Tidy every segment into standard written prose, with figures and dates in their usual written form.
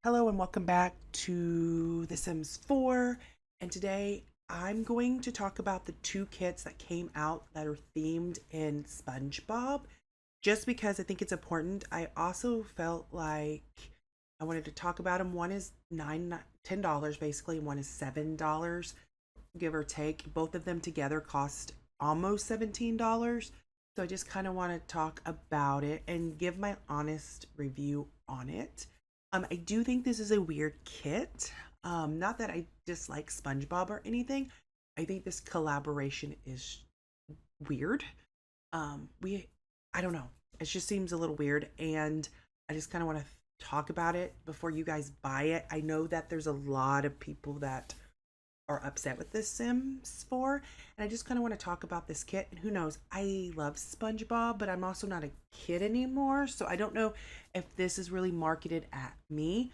Hello and welcome back to The Sims 4. And today I'm going to talk about the two kits that came out that are themed in SpongeBob. Just because I think it's important. I also felt like I wanted to talk about them. One is $10 basically, and one is $7, give or take. Both of them together cost almost $17. So I just kind of want to talk about it and give my honest review on it. I do think this is a weird kit. Not that I dislike SpongeBob or anything. I think this collaboration is weird. We, I don't know. It just seems a little weird, and I just kind of want to talk about it before you guys buy it. I know that there's a lot of people that are upset with this Sims 4, and I just kind of want to talk about this kit. And who knows, I love SpongeBob, but I'm also not a kid anymore, so I don't know if this is really marketed at me.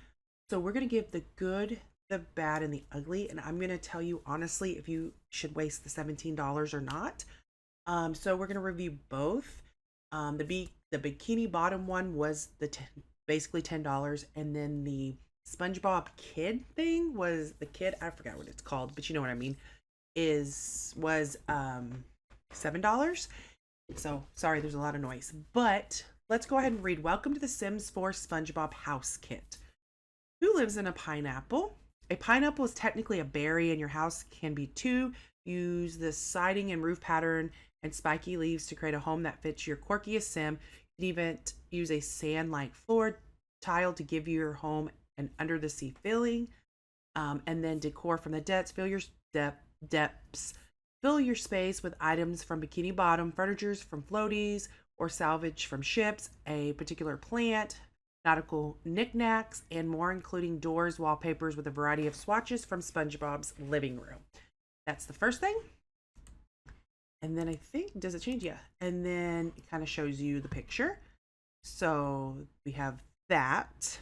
So we're going to give the good, the bad, and the ugly, and I'm going to tell you honestly if you should waste the $17 or not. So we're going to review both. The bikini bottom one was basically $10, and then the SpongeBob kid thing was the kid, I forgot what it's called, but you know what I mean, was $7. So sorry, there's a lot of noise, but let's go ahead and read. Welcome to the Sims 4 SpongeBob house kit. Who lives in a pineapple? A pineapple is technically a berry, and your house can be too. Use the siding and roof pattern and spiky leaves to create a home that fits your quirkiest sim. You can even use a sand-like floor tile to give your home an under the sea feeling, and then decor from the depths. Depths. Fill your space with items from Bikini Bottom, furnitures from floaties, or salvage from ships, a particular plant, nautical knickknacks, and more, including doors, wallpapers with a variety of swatches from SpongeBob's living room. That's the first thing. And then I think, does it change? Yeah. And then it kind of shows you the picture. So we have that.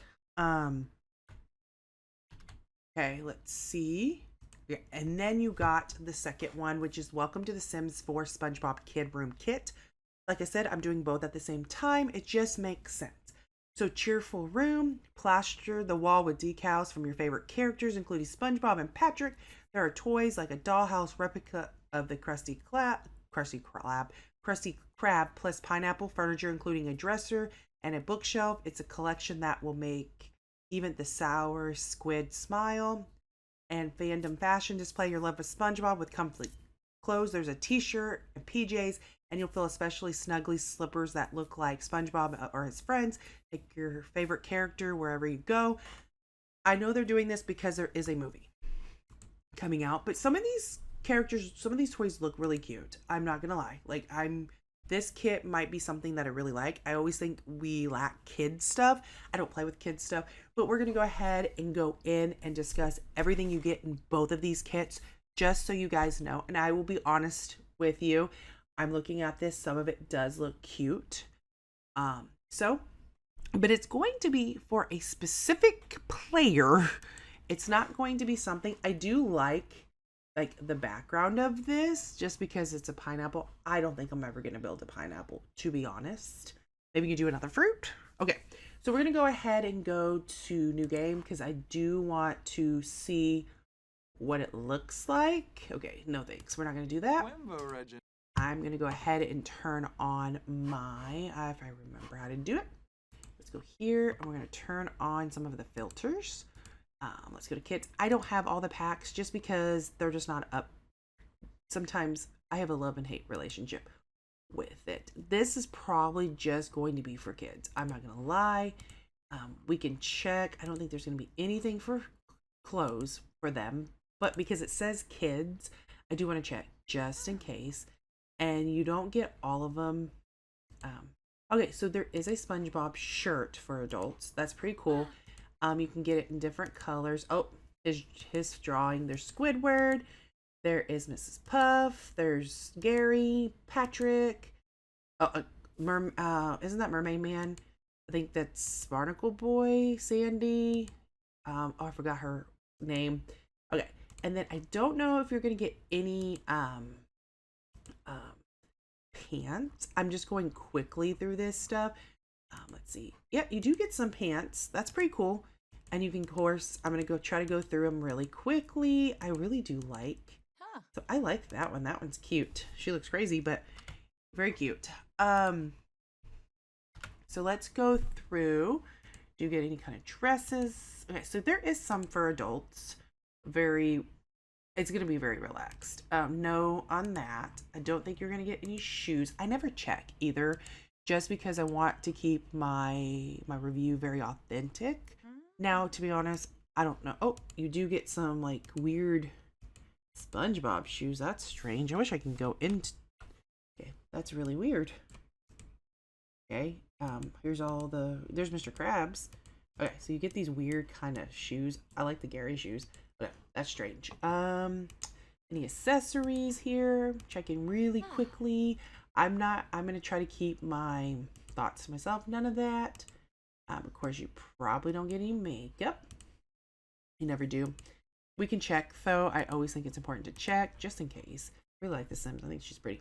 Okay, let's see. Yeah, and then you got the second one, which is Welcome to the Sims 4 SpongeBob Kid Room Kit. Like I said, I'm doing both at the same time. It just makes sense. So cheerful room, plaster the wall with decals from your favorite characters, including SpongeBob and Patrick. There are toys like a dollhouse replica of the Krusty Krab, plus pineapple furniture, including a dresser and a bookshelf. It's a collection that will make even the sour squid smile. And fandom fashion, display your love of SpongeBob with comfy clothes. There's a t-shirt and PJs, and you'll feel especially snuggly slippers that look like SpongeBob or his friends. Take your favorite character wherever you go. I know they're doing this because there is a movie coming out, but some of these toys look really cute. I'm not gonna lie. This kit might be something that I really like. I always think we lack kid stuff. I don't play with kid stuff, but we're going to go ahead and go in and discuss everything you get in both of these kits, just so you guys know. And I will be honest with you. I'm looking at this. Some of it does look cute. But it's going to be for a specific player. It's not going to be something I do like the background of this, just because it's a pineapple. I don't think I'm ever going to build a pineapple, to be honest. Maybe you do another fruit. Okay, so we're going to go ahead and go to new game because I do want to see what it looks like. Okay, no thanks. We're not going to do that. I'm going to go ahead and turn on my, if I remember how to do it. Let's go here, and we're going to turn on some of the filters. Let's go to kits. I don't have all the packs just because they're just not up. Sometimes I have a love and hate relationship with it. This is probably just going to be for kids. I'm not going to lie. We can check. I don't think there's going to be anything for clothes for them, but because it says kids, I do want to check just in case. And you don't get all of them. Okay, so there is a SpongeBob shirt for adults. That's pretty cool. You can get it in different colors. Oh, his drawing. There's Squidward. There is Mrs. Puff. There's Gary, Patrick. Isn't that Mermaid Man? I think that's Barnacle Boy, Sandy. I forgot her name. Okay, and then I don't know if you're gonna get any pants. I'm just going quickly through this stuff. Let's see. Yep, you do get some pants. That's pretty cool. And you can, of course, I'm going to try to go through them really quickly. I really do like, so I like that one. That one's cute. She looks crazy, but very cute. So let's go through. Do you get any kind of dresses? Okay, so there is some for adults. It's going to be very relaxed. No on that. I don't think you're going to get any shoes. I never check either, just because I want to keep my review very authentic. Now, to be honest, I don't know. Oh, you do get some like weird SpongeBob shoes. That's strange. I wish I can go into. Okay, that's really weird. Okay, here's there's Mr. Krabs. Okay, so you get these weird kind of shoes. I like the Gary shoes. Okay, that's strange. Any accessories here? Checking really quickly. I'm gonna try to keep my thoughts to myself. None of that. Of course, you probably don't get any makeup. You never do. We can check though. I always think it's important to check just in case. I really like the Sims. I think she's pretty.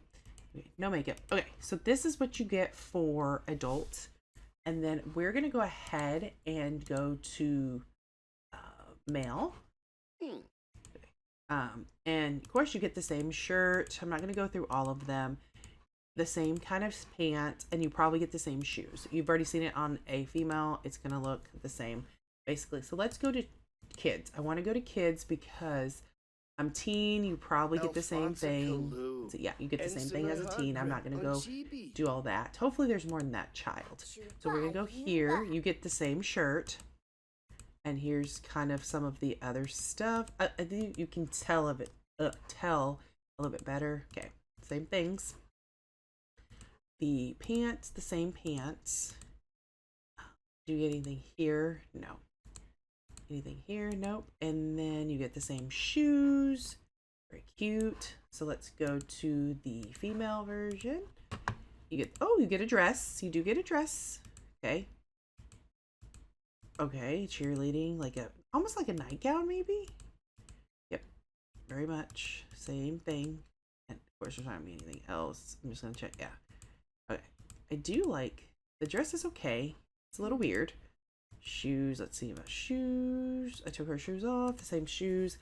Okay, no makeup. Okay, so this is what you get for adults. And then we're going to go ahead and go to male. And of course you get the same shirt. I'm not going to go through all of them. The same kind of pants, and you probably get the same shoes. You've already seen it on a female. It's going to look the same basically. So let's go to kids. I want to go to kids because I'm teen. You probably get the same thing. So yeah, you get the same thing as a teen. I'm not going to go do all that. Hopefully there's more than that child. So we're going to go here. You get the same shirt. And here's kind of some of the other stuff. I think you can tell a little bit better. Okay, same things. The pants, the same pants. Do you get anything here? No. Anything here? Nope. And then you get the same shoes. Very cute. So let's go to the female version. You get a dress. You do get a dress. Okay. Okay, cheerleading, almost like a nightgown maybe? Yep. Very much. Same thing. And of course there's not gonna be anything else. I'm just gonna check. Yeah. Okay. I do like the dress is okay. It's a little weird. Shoes, let's see about shoes. I took her shoes off, the same shoes.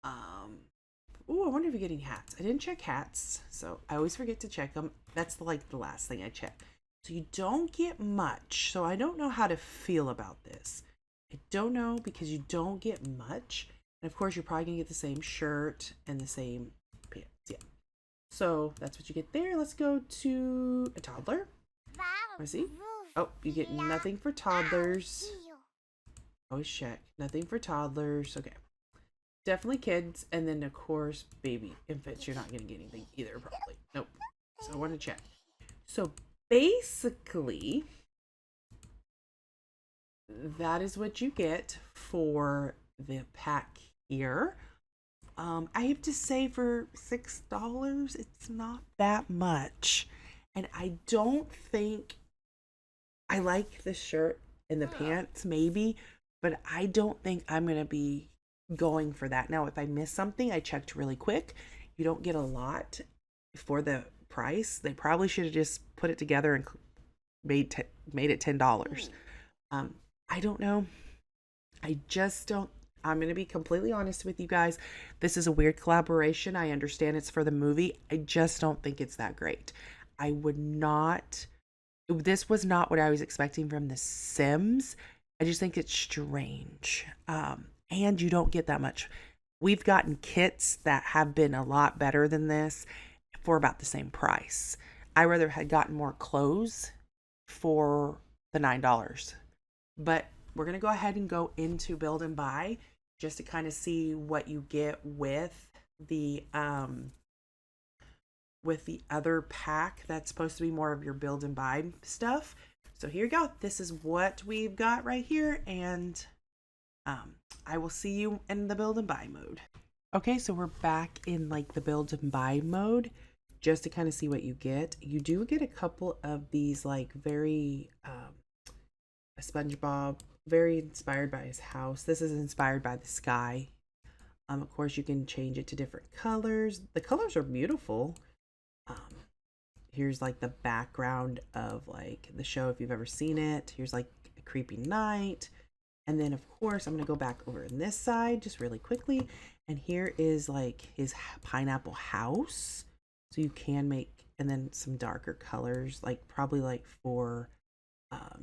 Oh, I wonder if you're getting hats. I didn't check hats, so I always forget to check them. That's like the last thing I check. So you don't get much. So I don't know how to feel about this. I don't know because you don't get much. And of course, you're probably gonna get the same shirt and the same pants. Yeah. So that's what you get there. Let's go to a toddler. Let's see. Oh, you get nothing for toddlers. Always check. Nothing for toddlers. Okay. Definitely kids. And then, of course, baby infants. You're not going to get anything either, probably. Nope. So I want to check. So basically, that is what you get for the pack here. I have to say for $6, it's not that much. And I don't think I like the shirt and the pants maybe, but I don't think I'm going to be going for that. Now, if I miss something, I checked really quick. You don't get a lot for the price. They probably should have just put it together and made it $10. I don't know. I just don't. I'm going to be completely honest with you guys. This is a weird collaboration. I understand it's for the movie. I just don't think it's that great. This was not what I was expecting from The Sims. I just think it's strange. And you don't get that much. We've gotten kits that have been a lot better than this for about the same price. I rather had gotten more clothes for the $9. But we're going to go ahead and go into Build and Buy just to kind of see what you get with the other pack that's supposed to be more of your Build and Buy stuff. So here you go. This is what we've got right here, and I will see you in the Build and Buy mode. Okay, so we're back in like the Build and Buy mode just to kind of see what you get. You do get a couple of these like very SpongeBob, very inspired by his house. This is inspired by the sky. Of course, you can change it to different colors. The colors are beautiful. Here's like the background of like the show if you've ever seen it. Here's like a creepy night. And then of course, I'm going to go back over in this side just really quickly. And here is like his pineapple house. So you can make, and then some darker colors, like probably like for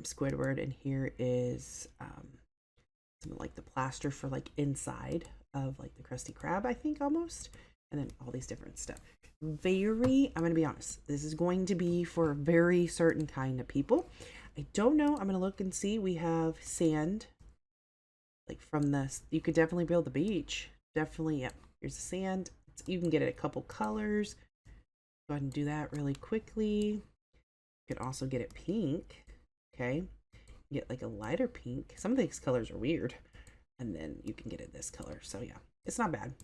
Squidward. And here is some like the plaster for like inside of like the Krusty Krab, I think almost. And then all these different stuff. Very, I'm going to be honest, this is going to be for a very certain kind of people. I don't know. I'm going to look and see. We have sand, like from this. You could definitely build the beach. Definitely, yep. Here's the sand. You can get it a couple colors. Go ahead and do that really quickly. You can also get it pink. Okay. Get like a lighter pink. Some of these colors are weird. And then you can get it this color. So yeah, it's not bad.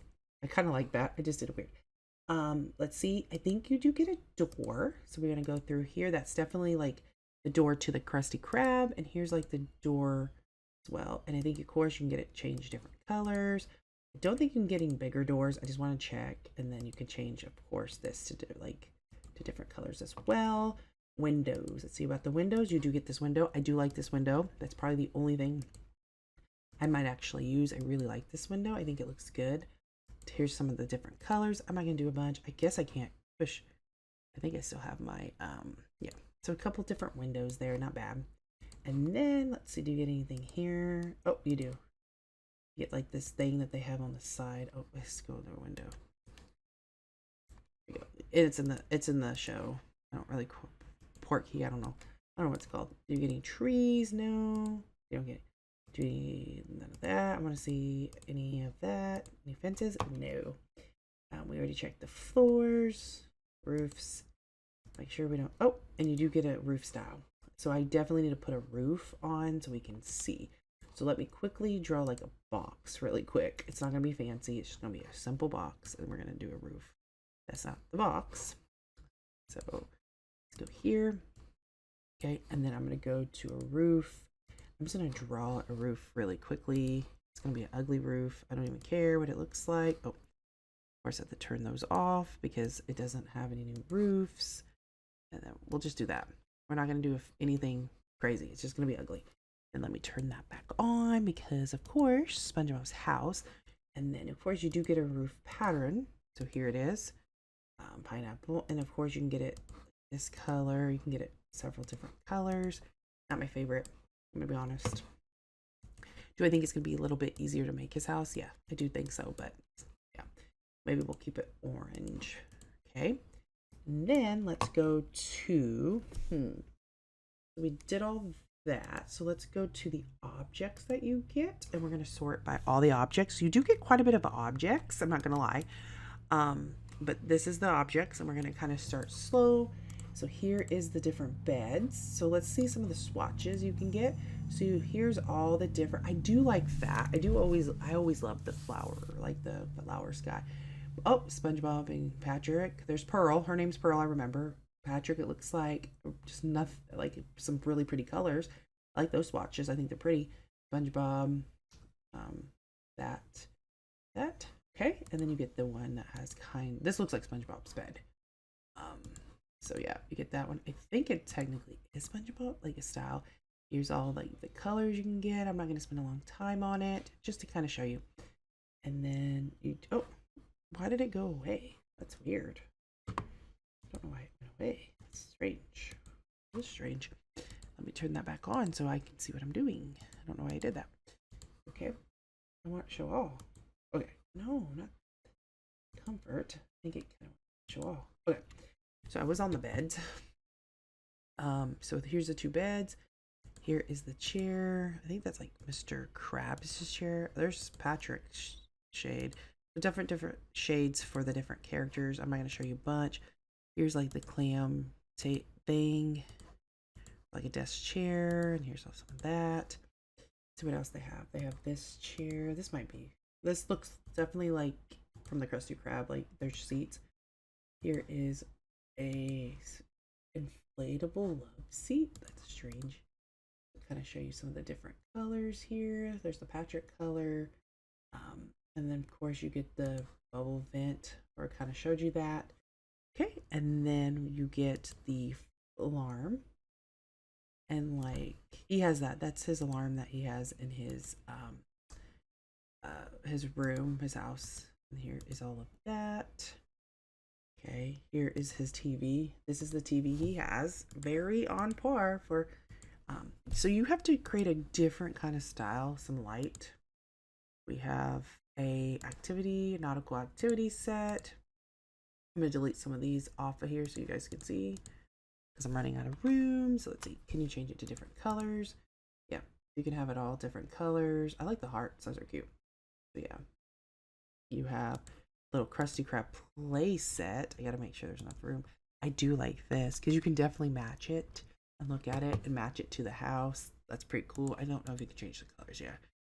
I kind of like that. I just did it weird. Let's see. I think you do get a door. So we're going to go through here. That's definitely like the door to the Krusty Krab. And here's like the door as well. And I think of course you can get it change different colors. I don't think you can get any bigger doors. I just want to check. And then you can change, of course, this to do like to different colors as well. Windows. Let's see about the windows. You do get this window. I do like this window. That's probably the only thing I might actually use. I really like this window. I think it looks good. Here's some of the different colors. I'm not gonna do a bunch. I guess I can't push. I think I still have my yeah. So a couple different windows there, not bad. And then let's see, do you get anything here? Oh, you do. You get like this thing that they have on the side. Oh, let's go to the window. There we go. It's in the show. I don't really Porky. I don't know what it's called. Do you get any trees? No, you don't get. Do you need none of that? I want to see any of that. Any fences? No. We already checked the floors, roofs. Make sure we don't. Oh, and you do get a roof style. So I definitely need to put a roof on so we can see. So let me quickly draw like a box really quick. It's not going to be fancy. It's just going to be a simple box. And we're going to do a roof. That's not the box. So let's go here. Okay. And then I'm going to go to a roof. I'm just going to draw a roof really quickly. It's going to be an ugly roof. I don't even care what it looks like. Oh, of course I have to turn those off because it doesn't have any new roofs. And then we'll just do that. We're not going to do anything crazy. It's just going to be ugly. And let me turn that back on because, of course, SpongeBob's house. And then, of course, you do get a roof pattern. So here it is. Pineapple. And, of course, you can get it this color. You can get it several different colors. Not my favorite. I'm gonna be honest. Do I think it's gonna be a little bit easier to make his house? Yeah, I do think so, but yeah, maybe we'll keep it orange. Okay, and then let's go to we did all that, so let's go to the objects that you get, and we're gonna sort by all the objects. You do get quite a bit of objects, I'm not gonna lie, but this is the objects, and we're gonna kind of start slow. So here is the different beds. So let's see some of the swatches you can get. So here's all the different, I do like that. I always love the flower, like the flower sky. Oh, SpongeBob and Patrick. There's Pearl. Her name's Pearl, I remember. Patrick, it looks like just nothing, like some really pretty colors. I like those swatches. I think they're pretty. SpongeBob, that. Okay, and then you get the one that has this looks like SpongeBob's bed. So yeah, you get that one. I think it technically is SpongeBob, like a style. Here's all like the colors you can get. I'm not gonna spend a long time on it, just to kind of show you. And then you, oh, why did it go away? That's weird. I don't know why it went away. That's strange. That's strange. Let me turn that back on so I can see what I'm doing. I don't know why I did that. Okay, I want to show all. Okay, no, not comfort. I think it kind of show all. Okay. So I was on the beds. So here's the two beds. Here is the chair. I think that's like Mr. Krabs' chair. There's Patrick's shade. The different shades for the different characters. I'm not going to show you a bunch. Here's like the clam thing. Like a desk chair. And here's also some of that. Let's see what else they have. They have this chair. This looks definitely like from the Krusty Krab, like their seats. Here is a inflatable love seat. That's strange. I'll kind of show you some of the different colors here. There's the Patrick color, and then of course you get the bubble vent, or I kind of showed you that. Okay, and then you get the alarm. And like he has that. That's his alarm that he has in his room, his house. And here is all of that. Okay, here is his TV. This is the TV he has. Very on par for so you have to create a different kind of style, some light. We have a nautical activity set. I'm gonna delete some of these off of here so you guys can see because I'm running out of room. So let's see, can you change it to different colors? Yeah, you can have it all different colors. I like the hearts, those are cute. So yeah, you have little Krusty Krab play set. I gotta make sure there's enough room. I do like this because you can definitely match it and look at it and match it to the house. That's pretty cool. I don't know if you can change the colors. Yeah,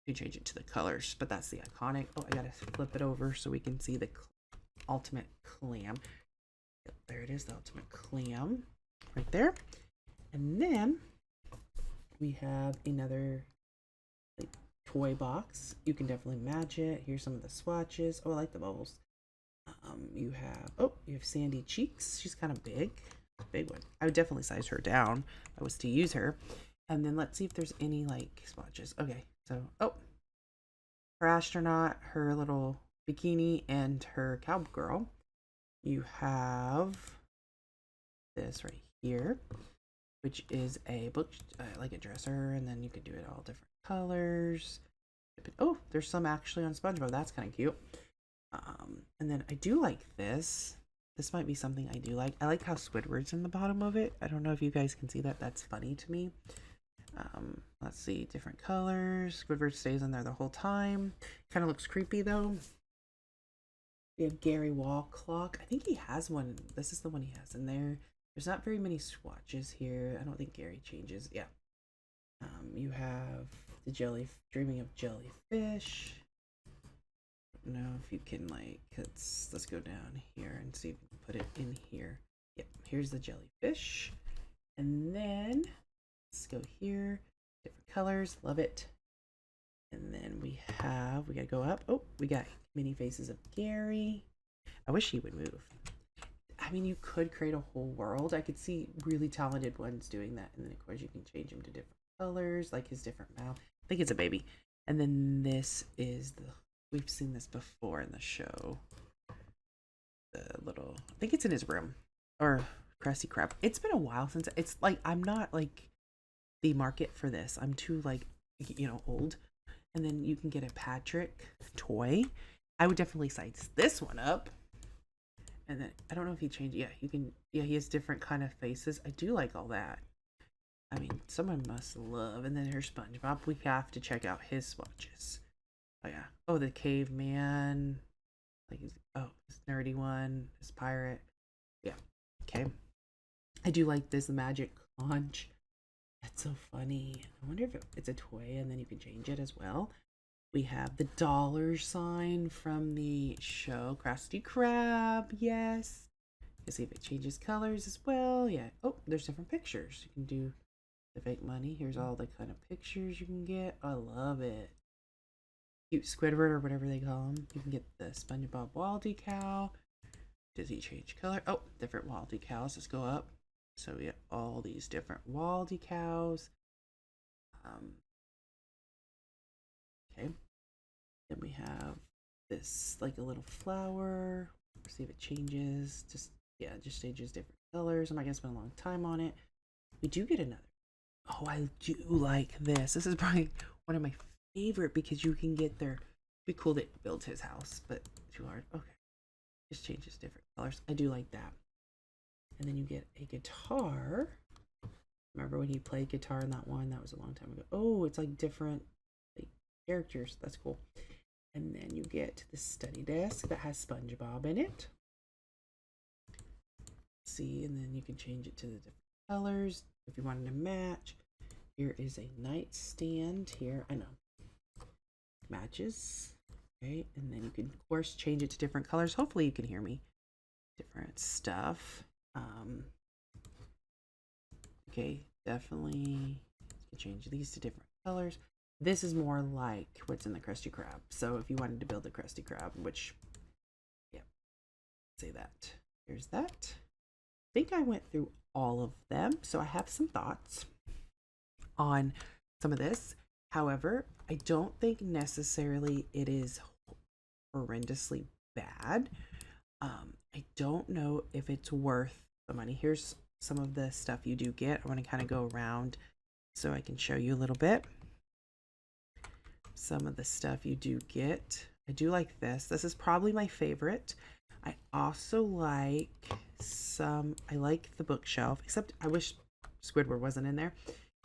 you can change it to the colors, but that's the iconic. Oh, I gotta flip it over so we can see the ultimate clam. Yep, there it is, the ultimate clam right there. And then we have another like toy box. You can definitely match it. Here's some of the swatches. Oh, I like the bubbles. You have Sandy Cheeks. She's kind of big one. I would definitely size her down if I was to use her. And then let's see if there's any like swatches. Okay, so her astronaut, her little bikini, and her cowgirl. You have this right here, which is a book, like a dresser, and then you can do it all different colors. Oh, there's some actually on SpongeBob. That's kind of cute. And then I do like this. This might be something I do like. I like how Squidward's in the bottom of it. I don't know if you guys can see that. That's funny to me. Let's see, different colors. Squidward stays in there the whole time. Kind of looks creepy though. We have Gary Wall clock. I think he has one. This is the one he has in there. There's not very many swatches here. I don't think Gary changes. Yeah. You have the dreaming of jellyfish. I don't know if you can like, let's go down here and see if we can put it in here. Yep, here's the jellyfish. And then let's go here. Different colors, love it. And then we gotta go up. Oh, we got mini faces of Gary. I wish he would move. I mean, you could create a whole world. I could see really talented ones doing that. And then of course you can change him to different colors, like his different mouth. I think it's a baby. And then this is we've seen this before in the show. The little, I think it's in his room. Or Krusty Krab. It's been a while since, it's like, I'm not like the market for this. I'm too like, old. And then you can get a Patrick toy. I would definitely size this one up. And then I don't know if he changed. Yeah, you can. Yeah, he has different kind of faces. I do like all that. I mean, someone must love. And then here's SpongeBob. We have to check out his swatches. Oh yeah. Oh, the caveman. Like this nerdy one. This pirate. Yeah. Okay. I do like this magic conch. That's so funny. I wonder if it's a toy and then you can change it as well. We have the dollar sign from the show Krusty Krab. Yes. You see if it changes colors as well. Yeah. Oh, there's different pictures. You can do the fake money. Here's all the kind of pictures you can get. I love it. Cute Squidward or whatever they call him. You can get the SpongeBob wall decal. Does he change color? Oh, different wall decals. Let's go up. So we have all these different wall decals. Okay. Then we have this like a little flower. See if it changes. Just changes different colors. I'm not gonna spend a long time on it. We do get another. Oh, I do like this. This is probably one of my favorite because you can get their. It'd be cool to build his house, but too hard. Okay. Just changes different colors. I do like that. And then you get a guitar. Remember when he played guitar in that one? That was a long time ago. Oh, it's like different like characters. That's cool. And then you get the study desk that has SpongeBob in it. See, and then you can change it to the different colors if you wanted to match. Here is a nightstand here. I know. Matches. Okay, and then you can of course change it to different colors. Hopefully you can hear me. Different stuff. Okay, definitely you can change these to different colors. This is more like what's in the Krusty Krab. So if you wanted to build a Krusty Krab, which, yeah, say that. Here's that. I think I went through all of them, so I have some thoughts. on some of this. However, I don't think necessarily it is horrendously bad. I don't know if it's worth the money. Here's some of the stuff you do get. I want to kind of go around so I can show you a little bit. Some of the stuff you do get. I do like this. This is probably my favorite. I also like I like the bookshelf, except I wish Squidward wasn't in there.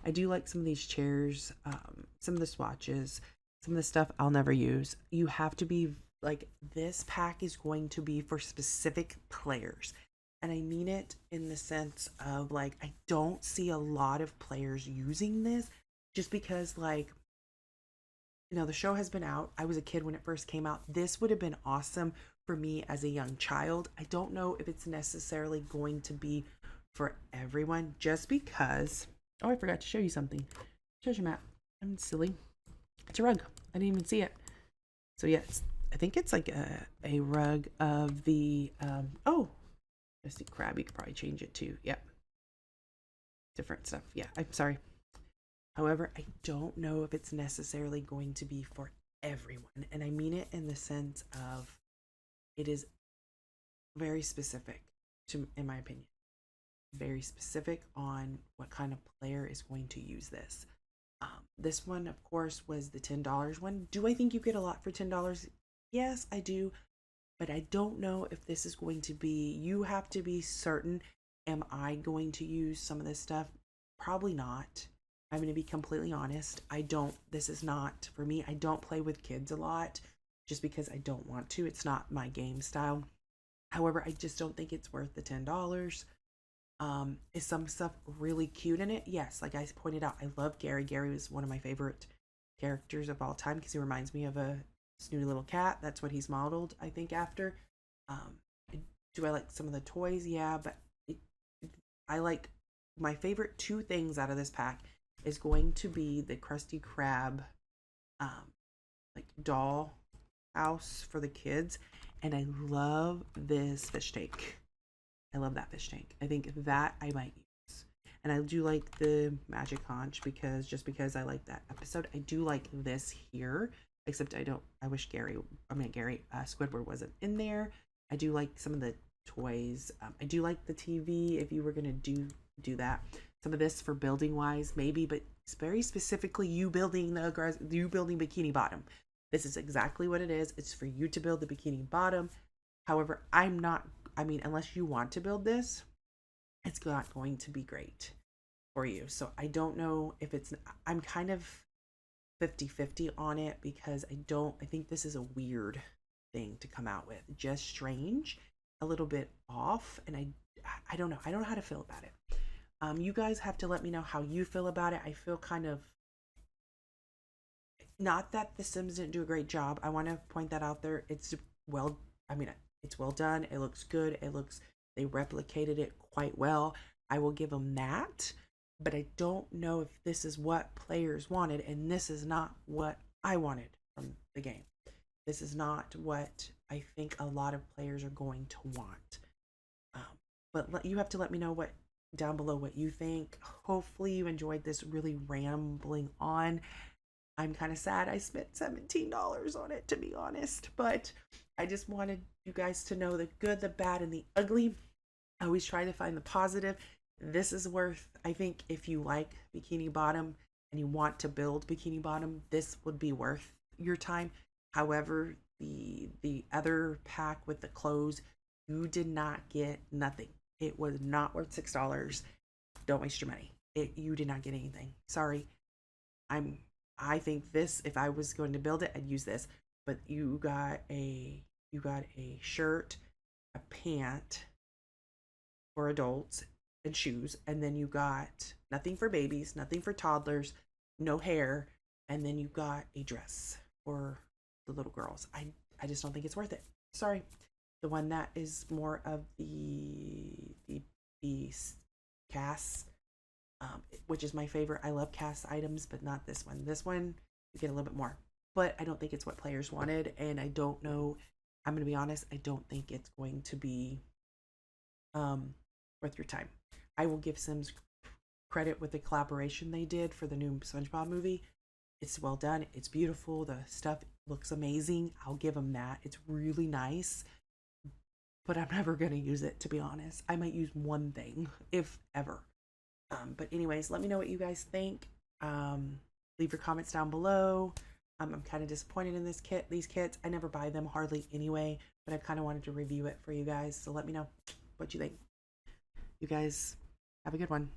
I do like some of these chairs, some of the swatches, some of the stuff I'll never use. You have to be like, this pack is going to be for specific players. And I mean it in the sense of, like, I don't see a lot of players using this just because, like, you know, the show has been out. I was a kid when it first came out. This would have been awesome for me as a young child. I don't know if it's necessarily going to be for everyone just because. Oh, I forgot to show you something. Treasure map. I'm silly. It's a rug. I didn't even see it. So yes, I think it's like a rug of the oh, let's see, crab. You could probably change it too. Yep. Different stuff. Yeah, I'm sorry. However, I don't know if it's necessarily going to be for everyone. And I mean it in the sense of, it is very specific to, in my opinion, very specific on what kind of player is going to use this. This one, of course, was the $10 one. Do I think you get a lot for $10? Yes, I do. But I don't know if this is going to be, you have to be certain, am I going to use some of this stuff? Probably not. I'm going to be completely honest. This is not for me. I don't play with kids a lot just because I don't want to. It's not my game style. However, I just don't think it's worth the $10. Is some stuff really cute in it? Yes, like I pointed out, I love Gary. Gary was one of my favorite characters of all time because he reminds me of a snooty little cat. That's what he's modeled, I think, after. Do I like some of the toys? Yeah, but I like, my favorite two things out of this pack is going to be the Krusty Krab like doll house for the kids, and I love this fish tank. I love that fish tank. I think that I might use. And I do like the magic conch because I like that episode. I do like this here, except I wish Squidward wasn't in there. I do like some of the toys. I do like the TV if you were going to do that. Some of this for building wise, maybe, but it's very specifically you building Bikini Bottom. This is exactly what it is. It's for you to build the Bikini Bottom. However, unless you want to build this, it's not going to be great for you. So I don't know if I'm kind of 50-50 on it because I think this is a weird thing to come out with. Just strange, a little bit off, and I don't know. I don't know how to feel about it. You guys have to let me know how you feel about it. I feel kind of, not that The Sims didn't do a great job. I want to point that out there. It's well done. It looks good. They replicated it quite well. I will give them that, but I don't know if this is what players wanted, and this is not what I wanted from the game. This is not what I think a lot of players are going to want. But you have to let me know down below what you think. Hopefully you enjoyed this really rambling on. I'm kind of sad I spent $17 on it, to be honest, but I just wanted you guys to know the good, the bad, and the ugly. I always try to find the positive. This is worth, I think, if you like Bikini Bottom and you want to build Bikini Bottom, this would be worth your time. However, the other pack with the clothes, you did not get nothing. It was not worth $6. Don't waste your money. You did not get anything. Sorry. I think this, if I was going to build it, I'd use this. But you got a shirt, a pant for adults, and shoes, and then you got nothing for babies, nothing for toddlers, no hair, and then you got a dress for the little girls. I just don't think it's worth it. Sorry. The one that is more of the cast, which is my favorite. I love cast items, but not this one. This one, you get a little bit more. But I don't think it's what players wanted, and I don't know. I'm going to be honest. I don't think it's going to be worth your time. I will give Sims credit with the collaboration they did for the new SpongeBob movie. It's well done. It's beautiful. The stuff looks amazing. I'll give them that. It's really nice, but I'm never going to use it, to be honest. I might use one thing, if ever. But anyways, let me know what you guys think. Leave your comments down below. I'm kind of disappointed in these kits. I never buy them hardly anyway, but I kind of wanted to review it for you guys. So let me know what you think. You guys have a good one.